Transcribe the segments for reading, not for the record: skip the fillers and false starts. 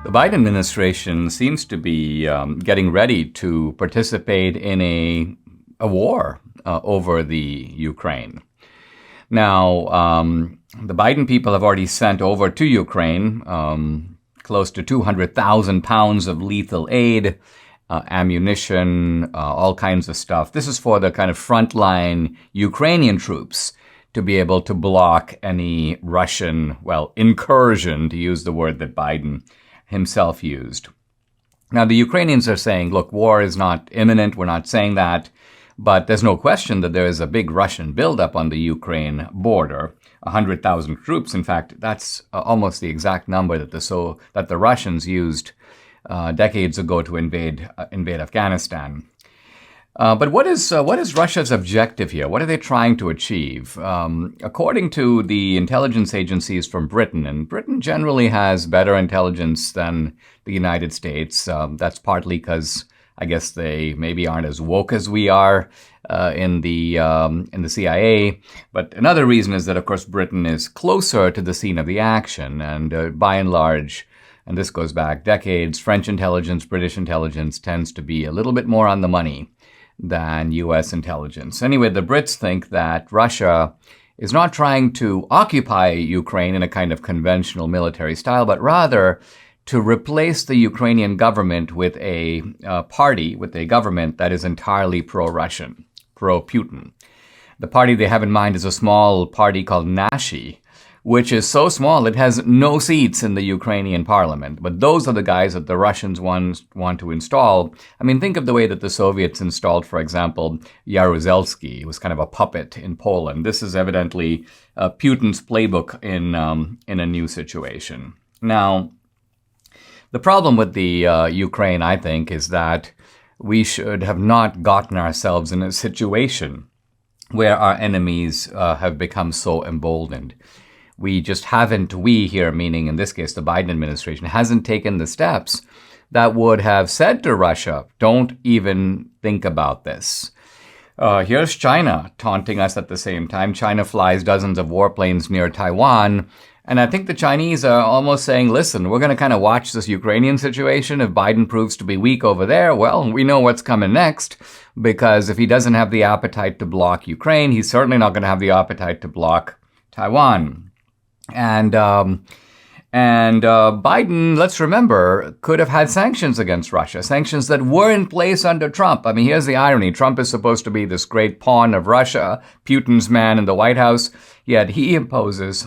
The Biden administration seems to be getting ready to participate in a war over the Ukraine. Now, the Biden people have already sent over to Ukraine close to 200,000 pounds of lethal aid, ammunition, all kinds of stuff. This is for the kind of frontline Ukrainian troops to be able to block any Russian, incursion, to use the word that Biden himself used. Now, the Ukrainians are saying, look, war is not imminent. We're not saying that. But there's no question that there is a big Russian buildup on the Ukraine border, 100,000 troops. In fact, that's almost the exact number that the Russians used decades ago to invade Afghanistan. But what is Russia's objective here? What are they trying to achieve? According to the intelligence agencies from Britain, and Britain generally has better intelligence than the United States. That's partly because I guess they maybe aren't as woke as we are in the CIA. But another reason is that, of course, Britain is closer to the scene of the action, and by and large, and this goes back decades, French intelligence, British intelligence tends to be a little bit more on the money than U.S. intelligence. Anyway, the Brits think that Russia is not trying to occupy Ukraine in a kind of conventional military style, but rather to replace the Ukrainian government with a government that is entirely pro-Russian, pro-Putin. The party they have in mind is a small party called Nashi, which is so small it has no seats in the Ukrainian parliament. But those are the guys that the Russians want to install. I mean, think of the way that the Soviets installed, for example, Jaruzelski. He was kind of a puppet in Poland. This is evidently Putin's playbook in a new situation. Now, the problem with the Ukraine, I think, is that we should have not gotten ourselves in a situation where our enemies have become so emboldened. We just haven't, we here, meaning in this case the Biden administration, hasn't taken the steps that would have said to Russia, don't even think about this. Here's China taunting us at the same time. China flies dozens of warplanes near Taiwan. And I think the Chinese are almost saying, listen, we're going to kind of watch this Ukrainian situation. If Biden proves to be weak over there, well, we know what's coming next. Because if he doesn't have the appetite to block Ukraine, he's certainly not going to have the appetite to block Taiwan. And Biden, let's remember, could have had sanctions against Russia, sanctions that were in place under Trump. I mean, here's the irony. Trump is supposed to be this great pawn of Russia, Putin's man in the White House, yet he imposes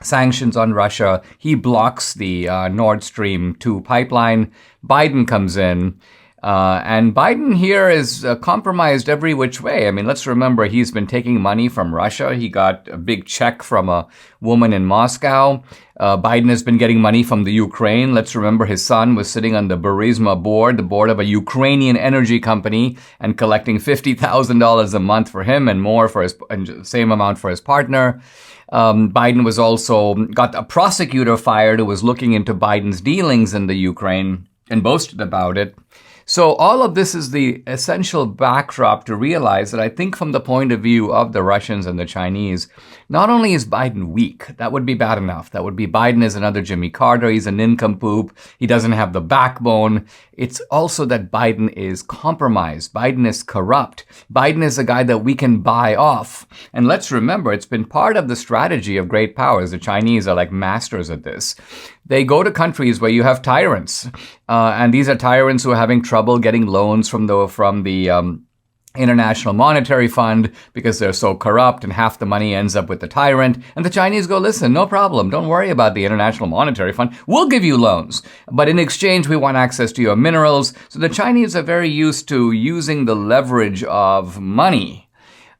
sanctions on Russia. He blocks the Nord Stream 2 pipeline. Biden comes in. And Biden here is compromised every which way. I mean, let's remember he's been taking money from Russia. He got a big check from a woman in Moscow. Biden has been getting money from the Ukraine. Let's remember his son was sitting on the Burisma board, the board of a Ukrainian energy company, and collecting $50,000 a month for him and more for and same amount for his partner. Biden was also got a prosecutor fired who was looking into Biden's dealings in the Ukraine and boasted about it. So all of this is the essential backdrop to realize that I think from the point of view of the Russians and the Chinese, not only is Biden weak, that would be bad enough. That would be Biden is another Jimmy Carter. He's a nincompoop. He doesn't have the backbone. It's also that Biden is compromised. Biden is corrupt. Biden is a guy that we can buy off. And let's remember, it's been part of the strategy of great powers. The Chinese are like masters at this. They go to countries where you have tyrants, and these are tyrants who are having trouble getting loans from the International Monetary Fund because they're so corrupt, and half the money ends up with the tyrant. And the Chinese go, listen, no problem. Don't worry about the International Monetary Fund. We'll give you loans. But in exchange, we want access to your minerals. So the Chinese are very used to using the leverage of money.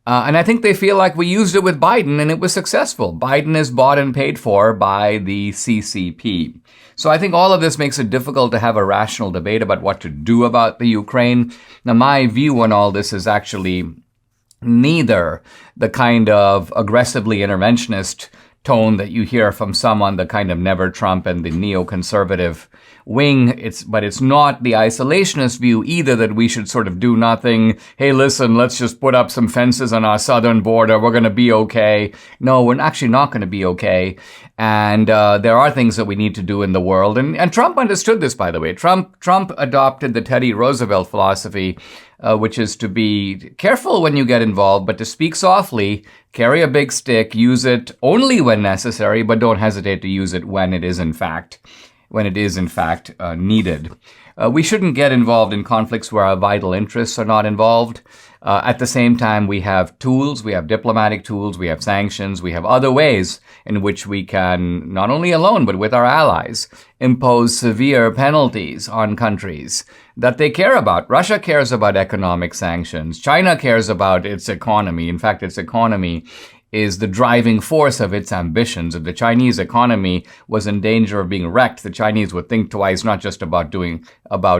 And I think they feel like we used it with Biden and it was successful. Biden is bought and paid for by the CCP. So I think all of this makes it difficult to have a rational debate about what to do about the Ukraine. Now, my view on all this is actually neither the kind of aggressively interventionist tone that you hear from some on the kind of never Trump and the neoconservative wing. But it's not the isolationist view either that we should sort of do nothing. Hey, listen, let's just put up some fences on our southern border. We're going to be okay. No, we're actually not going to be okay. And there are things that we need to do in the world. And Trump understood this, by the way. Trump adopted the Teddy Roosevelt philosophy, which is to be careful when you get involved, but to speak softly, carry a big stick, use it only when necessary, but don't hesitate to use it when it is in fact needed. We shouldn't get involved in conflicts where our vital interests are not involved. At the same time, we have tools, we have diplomatic tools, we have sanctions, we have other ways in which we can, not only alone, but with our allies, impose severe penalties on countries that they care about. Russia cares about economic sanctions. China cares about its economy. In fact, its economy is the driving force of its ambitions. If the Chinese economy was in danger of being wrecked, the Chinese would think twice, not just about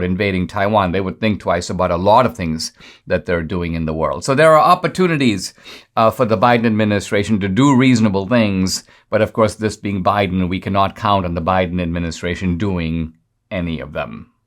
invading Taiwan. They would think twice about a lot of things that they're doing in the world. So there are opportunities for the Biden administration to do reasonable things. But of course, this being Biden, we cannot count on the Biden administration doing any of them.